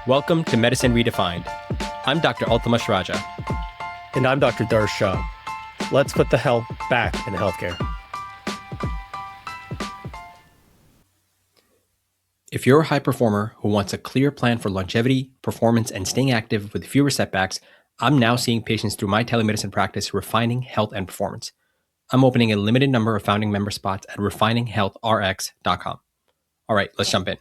Welcome to Medicine Redefined. I'm Dr. Altamash Raja. And I'm Dr. Darsh Shah. Let's put the health back in healthcare. If you're a high performer who wants a clear plan for longevity, performance, and staying active with fewer setbacks, I'm now seeing patients through my telemedicine practice, Refining Health and Performance. I'm opening a limited number of founding member spots at refininghealthrx.com. All right, let's jump in.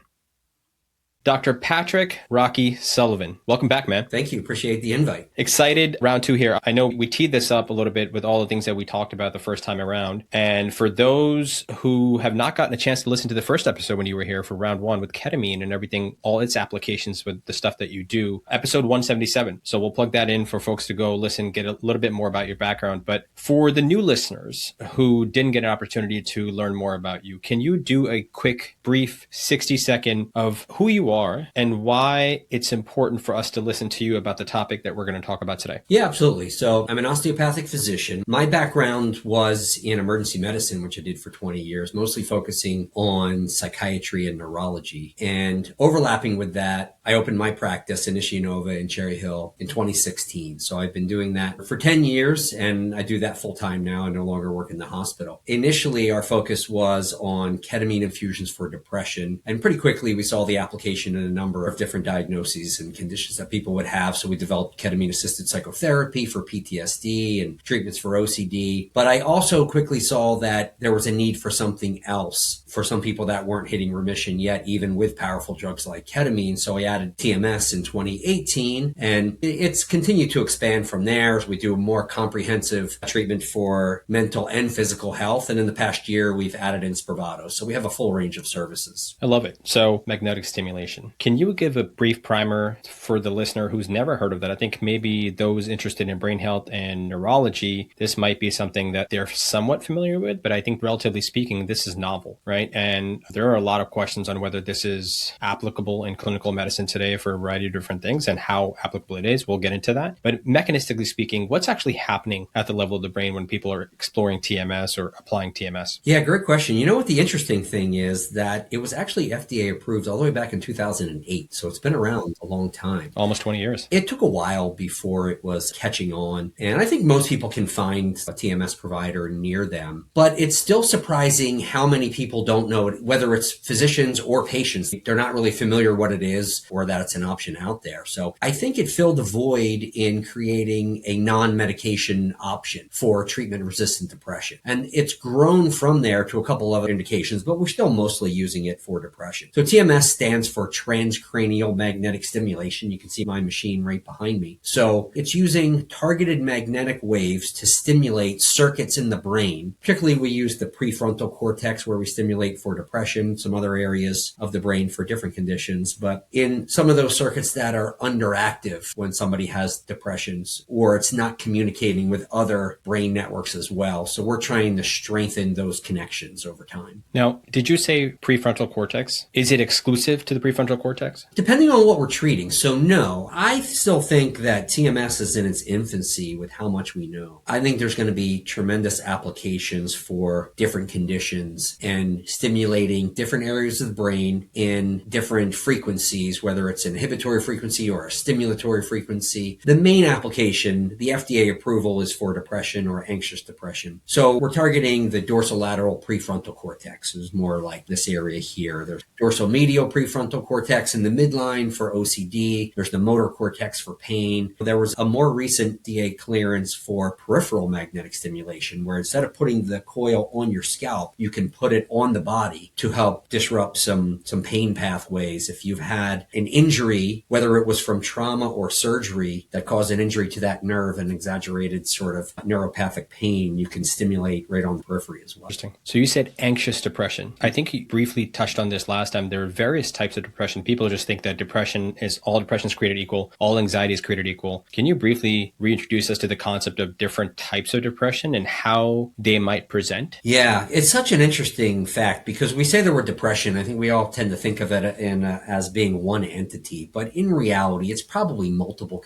Dr. Patrick Rocky Sullivan, welcome back, man. Thank you. Appreciate the invite. Excited. Round two here. I know we teed this up a little bit with all the things that we talked about the first time around. And for those who have not gotten a chance to listen to the first episode when you were here for round one with ketamine and everything, all its applications with the stuff that you do, episode 177. So we'll plug that in for folks to go listen, get a little bit more about your background. But for the new listeners who didn't get an opportunity to learn more about you, can you do a quick, brief 60-second of who you are and why it's important for us to listen to you about the topic that we're going to talk about today? Yeah, absolutely. So I'm an osteopathic physician. My background was in emergency medicine, which I did for 20 years, mostly focusing on psychiatry and neurology. And overlapping with that, I opened my practice in Ishianova in Cherry Hill in 2016. So I've been doing that for 10 years and I do that full time now. I no longer work in the hospital. Initially, our focus was on ketamine infusions for depression. And pretty quickly, we saw the application in a number of different diagnoses and conditions that people would have. So we developed ketamine-assisted psychotherapy for PTSD and treatments for OCD. But I also quickly saw that there was a need for something else for some people that weren't hitting remission yet, even with powerful drugs like ketamine. So I added TMS in 2018, and it's continued to expand from there as we do a more comprehensive treatment for mental and physical health. And in the past year, we've added in Spravato. So we have a full range of services. I love it. So magnetic stimulation. Can you give a brief primer for the listener who's never heard of that? I think maybe those interested in brain health and neurology, this might be something that they're somewhat familiar with, but I think relatively speaking, this is novel, right? And there are a lot of questions on whether this is applicable in clinical medicine today for a variety of different things and how applicable it is. We'll get into that. But mechanistically speaking, what's actually happening at the level of the brain when people are exploring TMS or applying TMS? Yeah, great question. You know what the interesting thing is that it was actually FDA approved all the way back in 2008. So it's been around a long time. Almost 20 years. It took a while before it was catching on. And I think most people can find a TMS provider near them. But it's still surprising how many people don't know it, whether it's physicians or patients. They're not really familiar what it is or that it's an option out there. So I think it filled a void in creating a non-medication option for treatment-resistant depression. And it's grown from there to a couple other indications, but we're still mostly using it for depression. So TMS stands for transcranial magnetic stimulation. You can see my machine right behind me. So it's using targeted magnetic waves to stimulate circuits in the brain. Particularly, we use the prefrontal cortex where we stimulate for depression, some other areas of the brain for different conditions. But in some of those circuits that are underactive when somebody has depressions, or it's not communicating with other brain networks as well. So we're trying to strengthen those connections over time. Now, did you say prefrontal cortex? Is it exclusive to the prefrontal cortex? Depending on what we're treating. So no, I still think that TMS is in its infancy with how much we know. I think there's going to be tremendous applications for different conditions and stimulating different areas of the brain in different frequencies, whether it's an inhibitory frequency or a stimulatory frequency. The main application, the FDA approval, is for depression or anxious depression. So we're targeting the dorsolateral prefrontal cortex. It's more like this area here. There's dorsomedial prefrontal cortex in the midline for OCD. There's the motor cortex for pain. There was a more recent DA clearance for peripheral magnetic stimulation, where instead of putting the coil on your scalp, you can put it on the body to help disrupt some pain pathways. If you've had an injury, whether it was from trauma or surgery that caused an injury to that nerve and exaggerated sort of neuropathic pain, you can stimulate right on the periphery as well. Interesting. So you said anxious depression. I think you briefly touched on this last time. There are various types of depression. People just think that depression is all depression is created equal, all anxiety is created equal. Can you briefly reintroduce us to the concept of different types of depression and how they might present? Yeah, it's such an interesting fact because we say the word depression. I think we all tend to think of it as being one entity, but in reality, it's probably multiple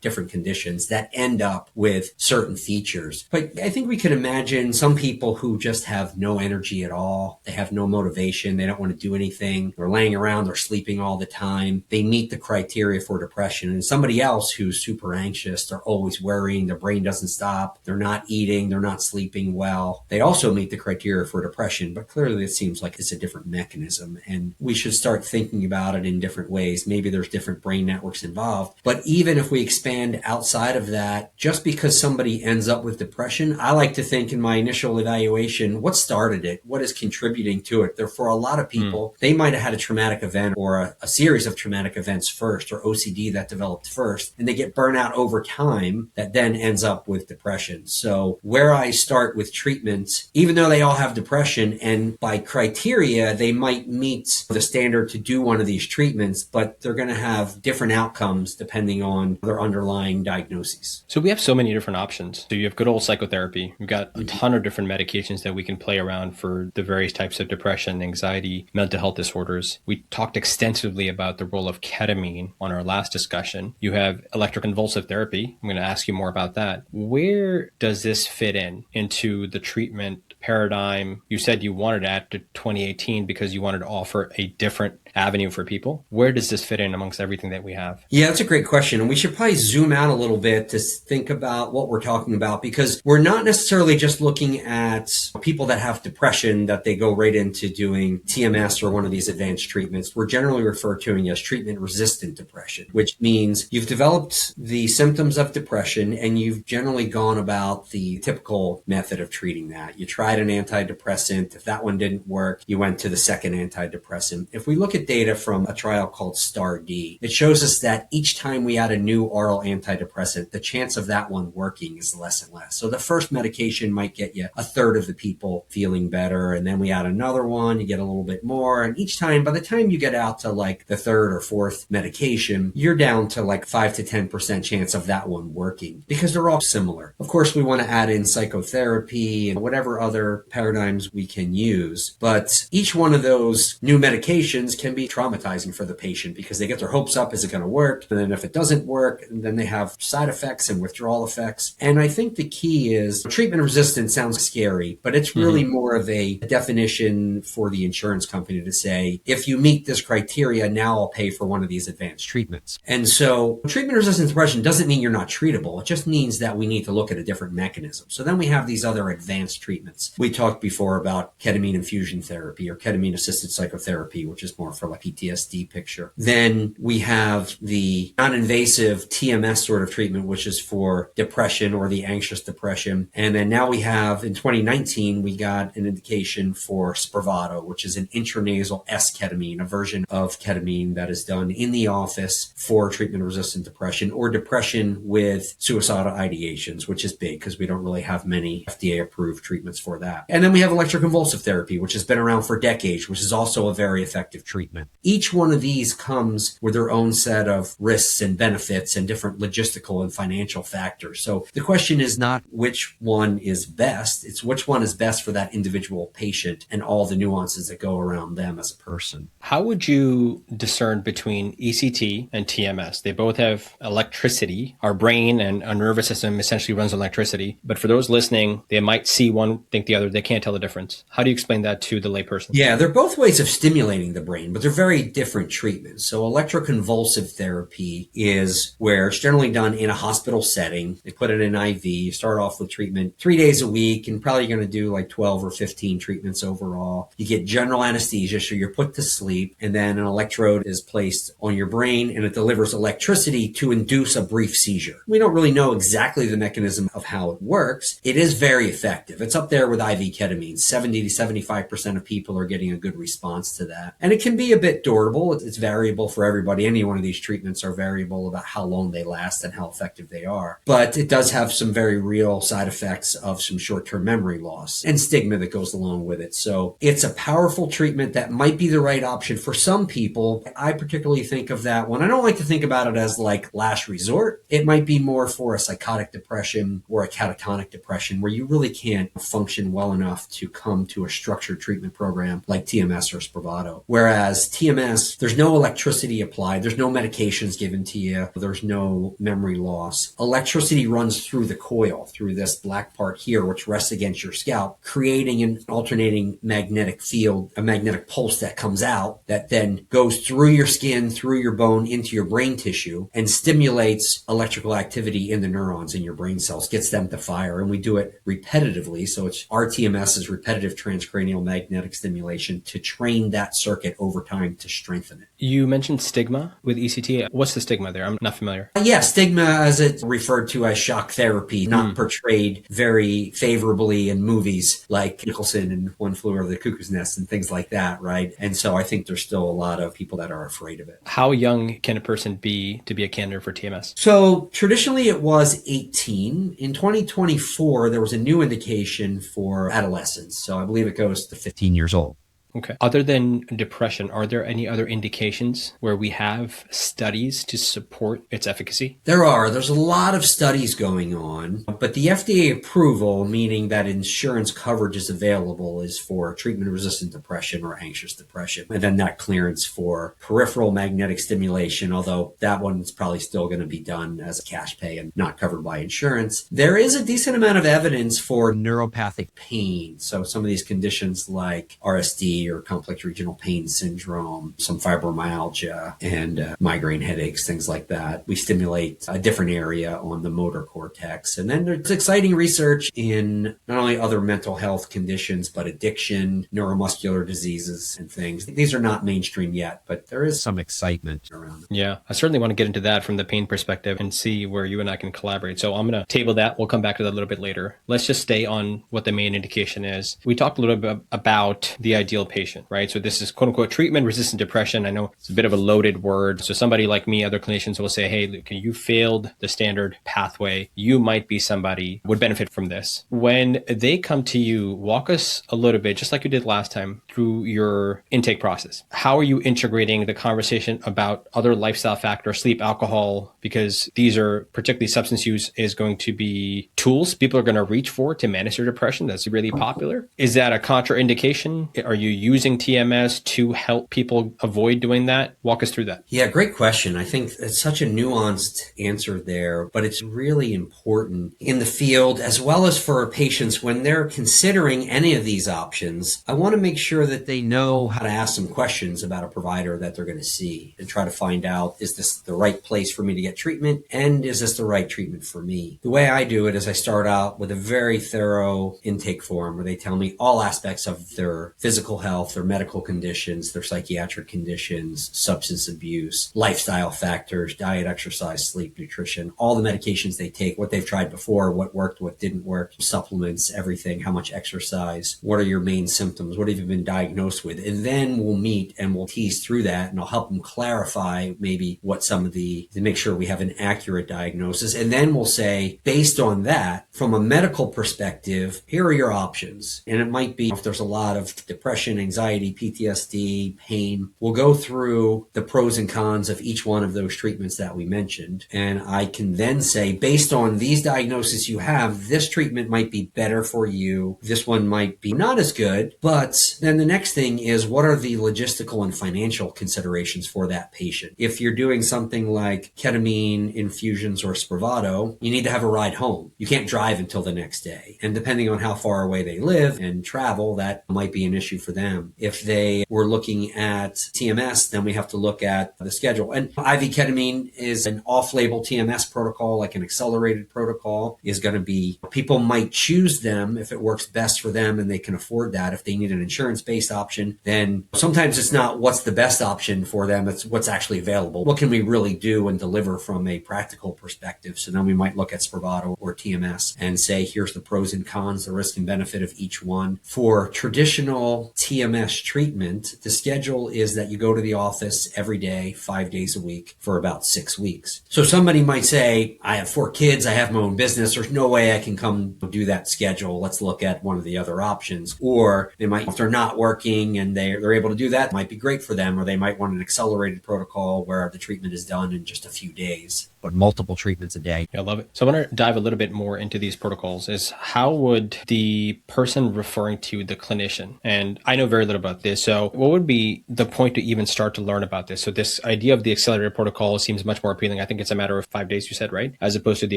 different conditions that end up with certain features. But I think we could imagine some people who just have no energy at all. They have no motivation. They don't want to do anything. They're laying around. They're sleeping all the time, they meet the criteria for depression. And somebody else who's super anxious, they're always worrying, their brain doesn't stop, they're not eating, they're not sleeping well, they also meet the criteria for depression. But clearly it seems like it's a different mechanism, and we should start thinking about it in different ways. Maybe there's different brain networks involved. But even if we expand outside of that, just because somebody ends up with depression, I like to think in my initial evaluation, what started it? What is contributing to it? For a lot of people, they might have had a traumatic event or a series of traumatic events first, or OCD that developed first, and they get burnout over time that then ends up with depression. So where I start with treatments, even though they all have depression, and by criteria, they might meet the standard to do one of these treatments, but they're going to have different outcomes depending on their underlying diagnoses. So we have so many different options. So you have good old psychotherapy. We've got a ton of different medications that we can play around for the various types of depression, anxiety, mental health disorders. We talked extensively about the role of ketamine on our last discussion. You have electroconvulsive therapy. I'm going to ask you more about that. Where does this fit into the treatment paradigm? You said you wanted it after 2018 because you wanted to offer a different avenue for people. Where does this fit in amongst everything that we have? Yeah, that's a great question. And we should probably zoom out a little bit to think about what we're talking about, because we're not necessarily just looking at people that have depression that they go right into doing TMS or one of these advanced treatments. We're generally referred to as treatment-resistant depression, which means you've developed the symptoms of depression and you've generally gone about the typical method of treating that. You tried an antidepressant. If that one didn't work, you went to the second antidepressant. If we look at data from a trial called STAR-D, it shows us that each time we add a new oral antidepressant, the chance of that one working is less and less. So the first medication might get you a third of the people feeling better, and then we add another one, you get a little bit more, and each time, by the time you get out to like the third or fourth medication, you're down to like 5 to 10% chance of that one working, because they're all similar. Of course, we want to add in psychotherapy and whatever other paradigms we can use, but each one of those new medications can be traumatizing for the patient because they get their hopes up, is it going to work? And then if it doesn't work, then they have side effects and withdrawal effects. And I think the key is treatment resistant sounds scary, but it's really more of a definition for the insurance company to say, if you meet this criteria, now I'll pay for one of these advanced treatments. And so treatment resistant depression doesn't mean you're not treatable. It just means that we need to look at a different mechanism. So then we have these other advanced treatments. We talked before about ketamine infusion therapy or ketamine assisted psychotherapy, which is more for like PTSD picture. Then we have the non-invasive TMS sort of treatment, which is for depression or the anxious depression. And then now we have, in 2019, we got an indication for Spravato, which is an intranasal S-ketamine, a version of ketamine that is done in the office for treatment-resistant depression or depression with suicidal ideations, which is big because we don't really have many FDA-approved treatments for that. And then we have electroconvulsive therapy, which has been around for decades, which is also a very effective treatment. Each one of these comes with their own set of risks and benefits and different logistical and financial factors. So the question is not which one is best, it's which one is best for that individual patient and all the nuances that go around them as a person. How would you discern between ECT and TMS? They both have electricity. Our brain and our nervous system essentially runs on electricity. But for those listening, they might see one, think the other. They can't tell the difference. How do you explain that to the layperson? Yeah, they're both ways of stimulating the brain, but they're very different treatments. So electroconvulsive therapy is where it's generally done in a hospital setting. They put it in IV. You start off with treatment 3 days a week, and probably going to do like 12 or 15 treatments overall. You get general anesthesia, so you're put to sleep, and then an electrode is placed on your brain, and it delivers electricity to induce a brief seizure. We don't really know exactly the mechanism of how it works. It is very effective. It's up there with IV ketamine. 70 to 75% of people are getting a good response to that. And it can be a bit durable. It's variable for everybody. Any one of these treatments are variable about how long they last and how effective they are. But it does have some very real side effects of some short-term memory loss and stigma that goes along with it. So it's a powerful treatment that might be the right option for some people. I particularly think of that one. I don't like to think about it as like last resort. It might be more for a psychotic depression or a catatonic depression where you really can't function well enough to come to a structured treatment program like TMS or Spravato. Whereas TMS, there's no electricity applied. There's no medications given to you. There's no memory loss. Electricity runs through the coil, through this black part here, which rests against your scalp, creating an alternating magnetic field, a magnetic pulse that comes out that then goes through your skin, through your bone, into your brain tissue and stimulates electrical activity in the neurons in your brain cells, gets them to fire. And we do it repetitively. So it's RTMS is repetitive transcranial magnetic stimulation to train that circuit over time to strengthen it. You mentioned stigma with ECT. What's the stigma there? I'm not familiar. Yeah, stigma, as it's referred to as shock therapy, not portrayed very favorably in movies like Nicholson and One Flew Over the Cuckoo's Nest and things like that, right? And so I think there's still a lot of people that are afraid of it. How young can a person be to be a candidate for TMS? So traditionally it was 18. In 2024, there was a new indication for adolescents. So I believe it goes to 15 years old. Okay. Other than depression, are there any other indications where we have studies to support its efficacy? There's a lot of studies going on, but the FDA approval, meaning that insurance coverage is available, is for treatment-resistant depression or anxious depression. And then that clearance for peripheral magnetic stimulation, although that one's probably still going to be done as a cash pay and not covered by insurance. There is a decent amount of evidence for neuropathic pain. So some of these conditions like RSD or complex regional pain syndrome, some fibromyalgia and migraine headaches, things like that. We stimulate a different area on the motor cortex. And then there's exciting research in not only other mental health conditions, but addiction, neuromuscular diseases and things. These are not mainstream yet, but there is some excitement around them. Yeah, I certainly want to get into that from the pain perspective and see where you and I can collaborate. So I'm going to table that. We'll come back to that a little bit later. Let's just stay on what the main indication is. We talked a little bit about the ideal patient, right? So this is quote unquote treatment-resistant depression. I know it's a bit of a loaded word. So somebody like me, other clinicians will say, hey, look, you failed the standard pathway. You might be somebody would benefit from this. When they come to you, walk us a little bit, just like you did last time, through your intake process. How are you integrating the conversation about other lifestyle factors, sleep, alcohol, because these are particularly substance use is going to be tools people are going to reach for to manage their depression. That's really popular. Is that a contraindication? Are you using TMS to help people avoid doing that? Walk us through that. Yeah, great question. I think it's such a nuanced answer there, but it's really important in the field as well as for patients when they're considering any of these options. I want to make sure that they know how to ask some questions about a provider that they're going to see and try to find out, is this the right place for me to get treatment? And is this the right treatment for me? The way I do it is I start out with a very thorough intake form where they tell me all aspects of their physical health, their medical conditions, their psychiatric conditions, substance abuse, lifestyle factors, diet, exercise, sleep, nutrition, all the medications they take, what they've tried before, what worked, what didn't work, supplements, everything, how much exercise, what are your main symptoms, what have you been diagnosed with? And then we'll meet and we'll tease through that and I'll help them clarify maybe what some of to make sure we have an accurate diagnosis. And then we'll say, based on that, from a medical perspective, here are your options. And it might be if there's a lot of depression, anxiety, PTSD, pain, we'll go through the pros and cons of each one of those treatments that we mentioned. And I can then say, based on these diagnoses you have, this treatment might be better for you. This one might be not as good. But then the next thing is, what are the logistical and financial considerations for that patient? If you're doing something like ketamine infusions or Spravato, you need to have a ride home. You can't drive until the next day. And depending on how far away they live and travel, that might be an issue for them. If they were looking at TMS, then we have to look at the schedule. And IV ketamine is an off-label TMS protocol, like an accelerated protocol, is going to be, people might choose them if it works best for them and they can afford that. If they need an insurance-based option, then sometimes it's not what's the best option for them, it's what's actually available. What can we really do and deliver from a practical perspective? So then we might look at Spravato or TMS and say, here's the pros and cons, the risk and benefit of each one. For traditional TMS treatment, the schedule is that you go to the office every day, 5 days a week for about 6 weeks. So somebody might say, I have 4 kids, I have my own business, there's no way I can come do that schedule. Let's look at one of the other options. Or they might, if they're not working and they're able to do that, it might be great for them. Or they might want an accelerated protocol where the treatment is done in just a few days, but multiple treatments a day. I love it. So I want to dive a little bit more into these protocols. Is how would the person referring to the clinician, and I know very little about this. So what would be the point to even start to learn about this? So this idea of the accelerated protocol seems much more appealing. I think it's a matter of 5 days, you said, right? As opposed to the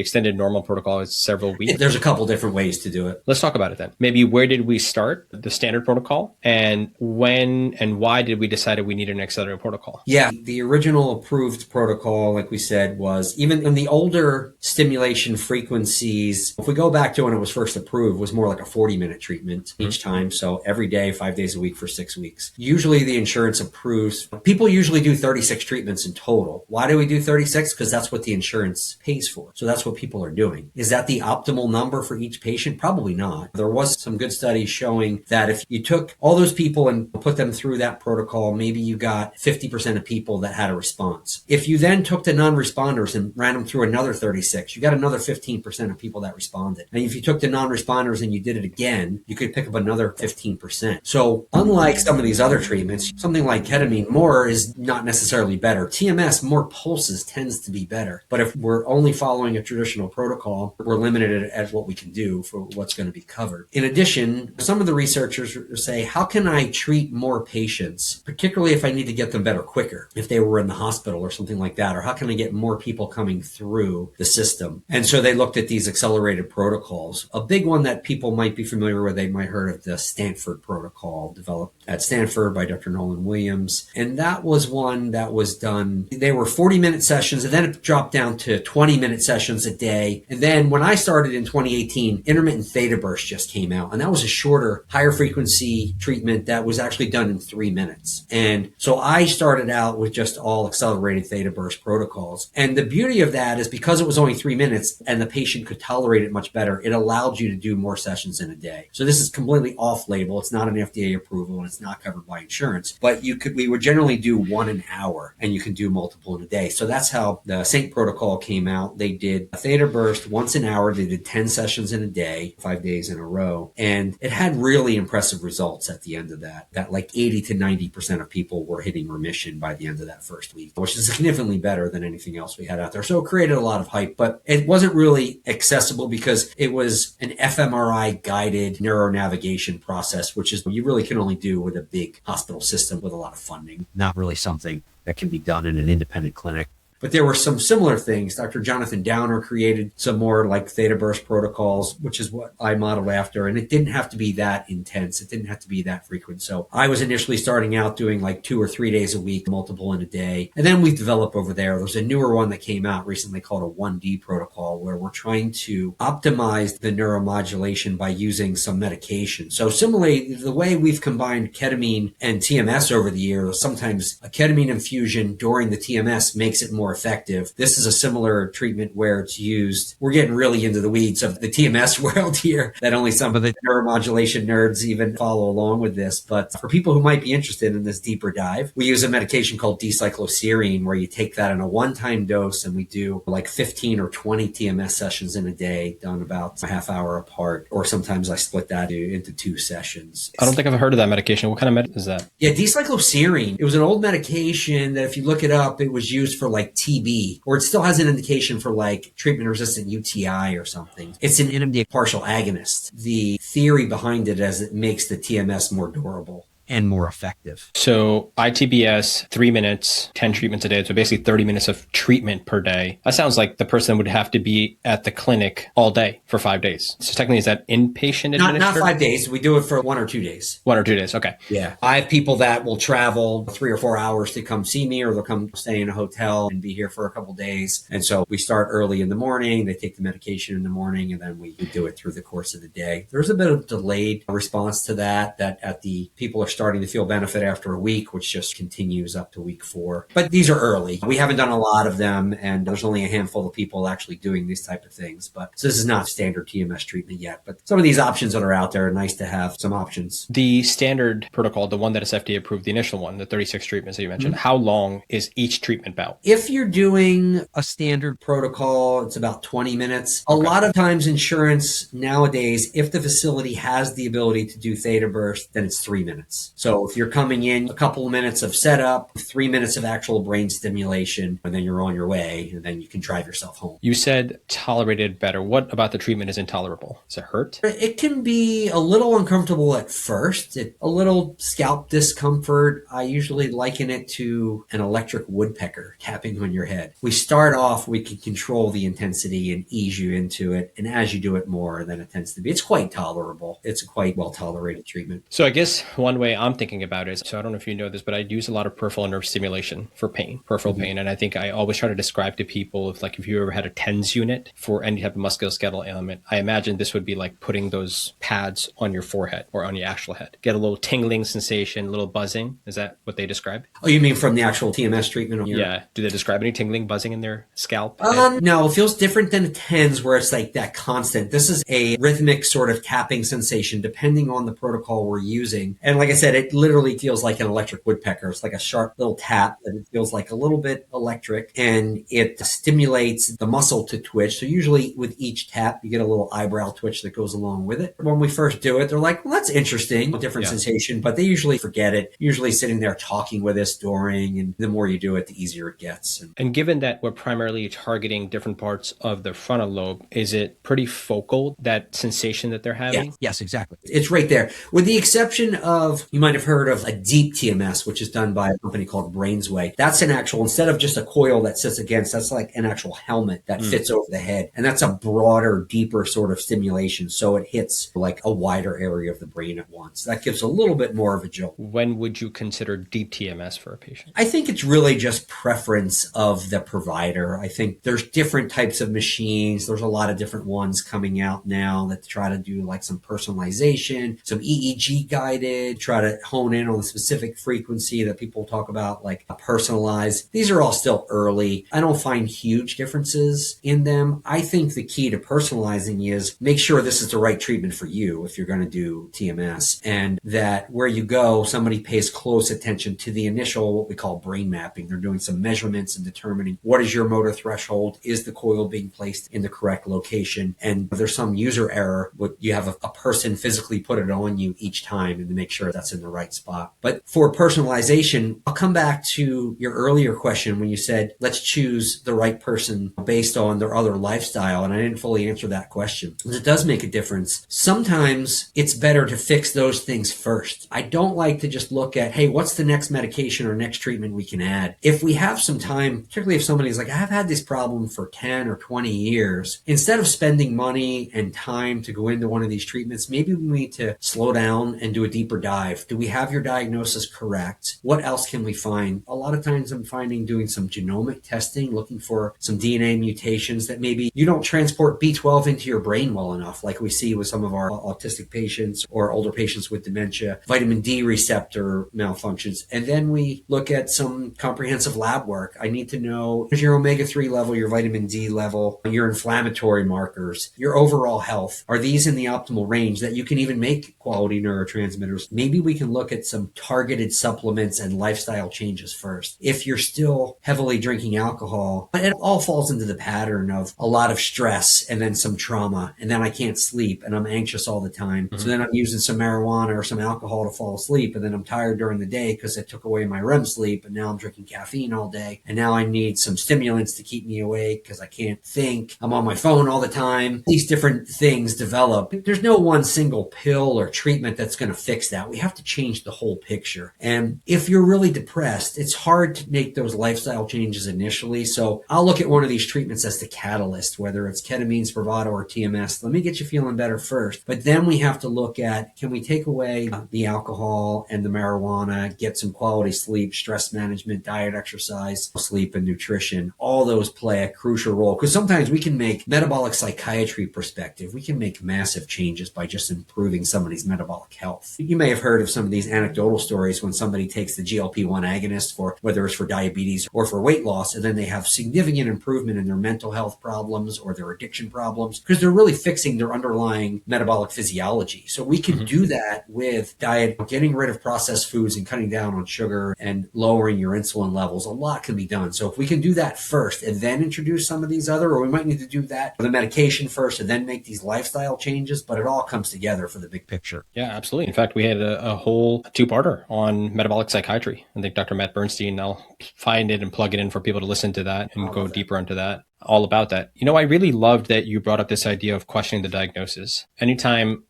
extended normal protocol, it's several weeks. There's a couple different ways to do it. Let's talk about it then. Maybe where did we start the standard protocol, and when and why did we decide we needed an accelerated protocol? Yeah, the original approved protocol, like we said, was even in the older stimulation frequencies. If we go back to when it was first approved, was more like a 40-minute treatment each time. So every day, 5 days a week for 6 weeks. Usually the insurance approves. People usually do 36 treatments in total. Why do we do 36? Because that's what the insurance pays for. So that's what people are doing. Is that the optimal number for each patient? Probably not. There was some good studies showing that if you took all those people and put them through that protocol, maybe you got 50% of people that had a response. If you then took the non-responders and ran them through another 36, you got another 15% of people that responded. And if you took the non-responders and you did it again, you could pick up another 15%. So unlike some of these other treatments, something like ketamine, more is not necessarily better. TMS, more pulses tends to be better. But if we're only following a traditional protocol, we're limited at what we can do for what's going to be covered. In addition, some of the researchers say, how can I treat more patients, particularly if I need to get them better quicker, if they were in the hospital or something like that, or how can I get more people coming through the system? And so they looked at these accelerated protocols. A big one that people might be familiar with, they might have heard of the Stanford protocol, developed at Stanford by Dr. Nolan Williams. And that was one that was done, they were 40-minute sessions, and then it dropped down to 20-minute sessions a day. And then when I started in 2018, intermittent theta burst just came out, and that was a shorter, higher frequency treatment that was actually done in 3 minutes. And so I started out with just all accelerated theta burst protocols. And the beauty of that is because it was only 3 minutes and the patient could tolerate it much better, it allowed you to do more sessions in a day. So this is completely off label. It's not an FDA approval and it's not covered by insurance, but we would generally do 1 an hour and you can do multiple in a day. So that's how the Saint protocol came out. They did a theta burst once an hour. They did 10 sessions in a day, 5 days in a row. And it had really impressive results at the end of that like 80 to 90% of people were hitting remission by the end of that first week, which is significantly better than anything else we had out there. So it created a lot of hype, but it wasn't really accessible because it was an fMRI guided neuronavigation process, which is you really can only do with a big hospital system with a lot of funding. Not really something that can be done in an independent clinic. But there were some similar things. Dr. Jonathan Downer created some more like theta burst protocols, which is what I modeled after. And it didn't have to be that intense. It didn't have to be that frequent. So I was initially starting out doing like 2 or 3 days a week, multiple in a day. And then we've developed over there. There's a newer one that came out recently called a 1D protocol, where we're trying to optimize the neuromodulation by using some medication. So similarly, the way we've combined ketamine and TMS over the years, sometimes a ketamine infusion during the TMS makes it more effective. This is a similar treatment where it's used. We're getting really into the weeds of the TMS world here, that only some of the neuromodulation nerds even follow along with this. But for people who might be interested in this deeper dive, we use a medication called D-cycloserine, where you take that in a one-time dose, and we do like 15 or 20 TMS sessions in a day, done about a half hour apart. Or sometimes I split that into 2 sessions. I don't think I've heard of that medication. What kind of medicine is that? Yeah, D-cycloserine. It was an old medication that if you look it up, it was used for like TB, or it still has an indication for like treatment-resistant UTI or something. It's an NMDA partial agonist. The theory behind it is it makes the TMS more durable and more effective. So ITBS, 3 minutes, 10 treatments a day. So basically 30 minutes of treatment per day. That sounds like the person would have to be at the clinic all day for 5 days. So technically, is that inpatient administered? Not 5 days. We do it for 1 or 2 days. 1 or 2 days. Okay. Yeah. I have people that will travel 3 or 4 hours to come see me, or they'll come stay in a hotel and be here for a couple days. And so we start early in the morning. They take the medication in the morning, and then we do it through the course of the day. There's a bit of delayed response to that at the people are starting to feel benefit after a week, which just continues up to week 4. But these are early. We haven't done a lot of them, and there's only a handful of people actually doing these type of things. But so this is not standard TMS treatment yet. But some of these options that are out there are nice to have some options. The standard protocol, the one that is FDA approved, the initial one, the 36 treatments that you mentioned, how long is each treatment bout? If you're doing a standard protocol, it's about 20 minutes. A lot of times insurance nowadays, if the facility has the ability to do theta burst, then it's 3 minutes. TMS. So if you're coming in, a couple of minutes of setup, 3 minutes of actual brain stimulation, and then you're on your way, and then you can drive yourself home. You said tolerated better. What about the treatment is intolerable? Does it hurt? It can be a little uncomfortable at first, a little scalp discomfort. I usually liken it to an electric woodpecker tapping on your head. We start off, we can control the intensity and ease you into it. And as you do it more, then it tends to be, it's quite tolerable. It's a quite well-tolerated treatment. So I guess one way I'm thinking about it is, so I don't know if you know this, but I use a lot of peripheral nerve stimulation for pain, peripheral pain. And I think I always try to describe to people, if you ever had a TENS unit for any type of musculoskeletal ailment, I imagine this would be like putting those pads on your forehead or on your actual head. Get a little tingling sensation, a little buzzing. Is that what they describe? Oh, you mean from the actual TMS treatment? On your... Yeah. Do they describe any tingling, buzzing in their scalp? No, it feels different than a TENS where it's like that constant. This is a rhythmic sort of tapping sensation depending on the protocol we're using. And like I said, it literally feels like an electric woodpecker. It's like a sharp little tap and it feels like a little bit electric and it stimulates the muscle to twitch. So usually with each tap, you get a little eyebrow twitch that goes along with it. When we first do it, they're like, well, that's interesting, a different sensation, but they usually forget it. Usually sitting there talking with us during, and the more you do it, the easier it gets. And given that we're primarily targeting different parts of the frontal lobe, is it pretty focal, that sensation that they're having? Yeah. Yes, exactly. It's right there. With the exception of, you might have heard of a deep TMS, which is done by a company called Brainsway. That's an actual, instead of just a coil that sits against, that's like an actual helmet that fits over the head. And that's a broader, deeper sort of stimulation. So it hits like a wider area of the brain at once. That gives a little bit more of a jolt. When would you consider deep TMS for a patient? I think it's really just preference of the provider. I think there's different types of machines. There's a lot of different ones coming out now that try to do like some personalization, some EEG guided, try to hone in on the specific frequency that people talk about, like personalized. These are all still early. I don't find huge differences in them. I think the key to personalizing is make sure this is the right treatment for you if you're going to do TMS, and that where you go, somebody pays close attention to the initial, what we call brain mapping. They're doing some measurements and determining what is your motor threshold, is the coil being placed in the correct location, and if there's some user error, you have a person physically put it on you each time and to make sure that's in the right spot. But for personalization, I'll come back to your earlier question when you said, let's choose the right person based on their other lifestyle. And I didn't fully answer that question. It does make a difference. Sometimes it's better to fix those things first. I don't like to just look at, hey, what's the next medication or next treatment we can add? If we have some time, particularly if somebody's like, I've had this problem for 10 or 20 years, instead of spending money and time to go into one of these treatments, maybe we need to slow down and do a deeper dive. Do we have your diagnosis correct? What else can we find? A lot of times I'm finding doing some genomic testing, looking for some DNA mutations that maybe you don't transport B12 into your brain well enough, like we see with some of our autistic patients or older patients with dementia, vitamin D receptor malfunctions. And then we look at some comprehensive lab work. I need to know your omega-3 level, your vitamin D level, your inflammatory markers, your overall health. Are these in the optimal range that you can even make quality neurotransmitters? Maybe we can look at some targeted supplements and lifestyle changes first. If you're still heavily drinking alcohol, it all falls into the pattern of a lot of stress and then some trauma, and then I can't sleep and I'm anxious all the time. So then I'm using some marijuana or some alcohol to fall asleep, and then I'm tired during the day because it took away my REM sleep, and now I'm drinking caffeine all day, and now I need some stimulants to keep me awake because I can't think. I'm on my phone all the time. These different things develop. There's no one single pill or treatment that's going to fix that. We have to change the whole picture. And if you're really depressed, it's hard to make those lifestyle changes initially. So I'll look at one of these treatments as the catalyst, whether it's ketamine, Spravato, or TMS. Let me get you feeling better first. But then we have to look at, can we take away the alcohol and the marijuana, get some quality sleep, stress management, diet, exercise, sleep, and nutrition. All those play a crucial role, because sometimes we can make metabolic psychiatry perspective. We can make massive changes by just improving somebody's metabolic health. You may have heard of some of these anecdotal stories when somebody takes the GLP-1 agonist for whether it's for diabetes or for weight loss, and then they have significant improvement in their mental health problems or their addiction problems because they're really fixing their underlying metabolic physiology. So we can do that with diet, getting rid of processed foods and cutting down on sugar and lowering your insulin levels. A lot can be done. So if we can do that first and then introduce some of these other, or we might need to do that with the medication first and then make these lifestyle changes, but it all comes together for the big picture. Yeah, absolutely. In fact, we had a a whole two-parter on metabolic psychiatry. I think Dr. Matt Bernstein, I'll find it and plug it in for people to listen to that and go deeper into that, all about that. I really loved that you brought up this idea of questioning the diagnosis. Anytime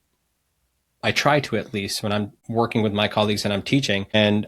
I try to, at least when I'm working with my colleagues and I'm teaching, and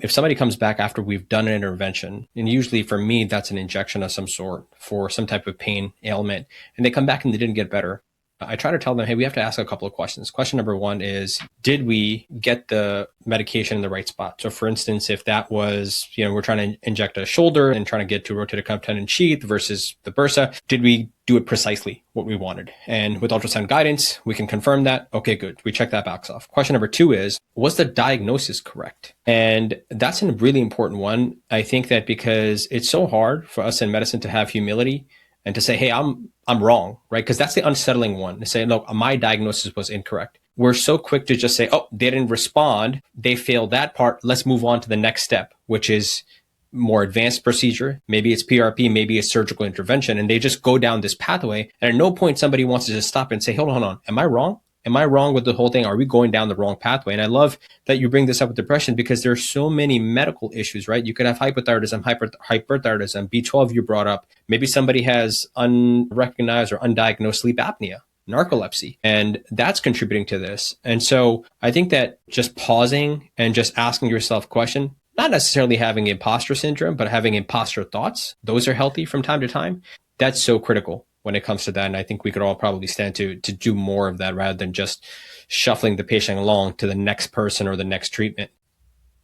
if somebody comes back after we've done an intervention, and usually for me, that's an injection of some sort for some type of pain ailment, and they come back and they didn't get better, I try to tell them, hey, we have to ask a couple of questions. Question number one is, did we get the medication in the right spot? So for instance, if that was, we're trying to inject a shoulder and trying to get to rotator cuff tendon sheath versus the bursa, did we do it precisely what we wanted? And with ultrasound guidance, we can confirm that. Okay, good. We check that box off. Question number two is, was the diagnosis correct? And that's a really important one. I think that because it's so hard for us in medicine to have humility and to say, hey, I'm wrong, right? Because that's the unsettling one, to say, look, my diagnosis was incorrect. We're so quick to just say, oh, they didn't respond. They failed that part. Let's move on to the next step, which is more advanced procedure. Maybe it's PRP, maybe it's surgical intervention. And they just go down this pathway. And at no point somebody wants to just stop and say, hold on. Am I wrong? Am I wrong with the whole thing? Are we going down the wrong pathway? And I love that you bring this up with depression, because there's so many medical issues, right? You could have hypothyroidism, hyperthyroidism, B12 you brought up. Maybe somebody has unrecognized or undiagnosed sleep apnea, narcolepsy, and that's contributing to this. And so I think that just pausing and just asking yourself a question, not necessarily having imposter syndrome, but having imposter thoughts, those are healthy from time to time. That's so critical when it comes to that. And I think we could all probably stand to do more of that rather than just shuffling the patient along to the next person or the next treatment.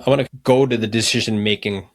I want to go to the decision-making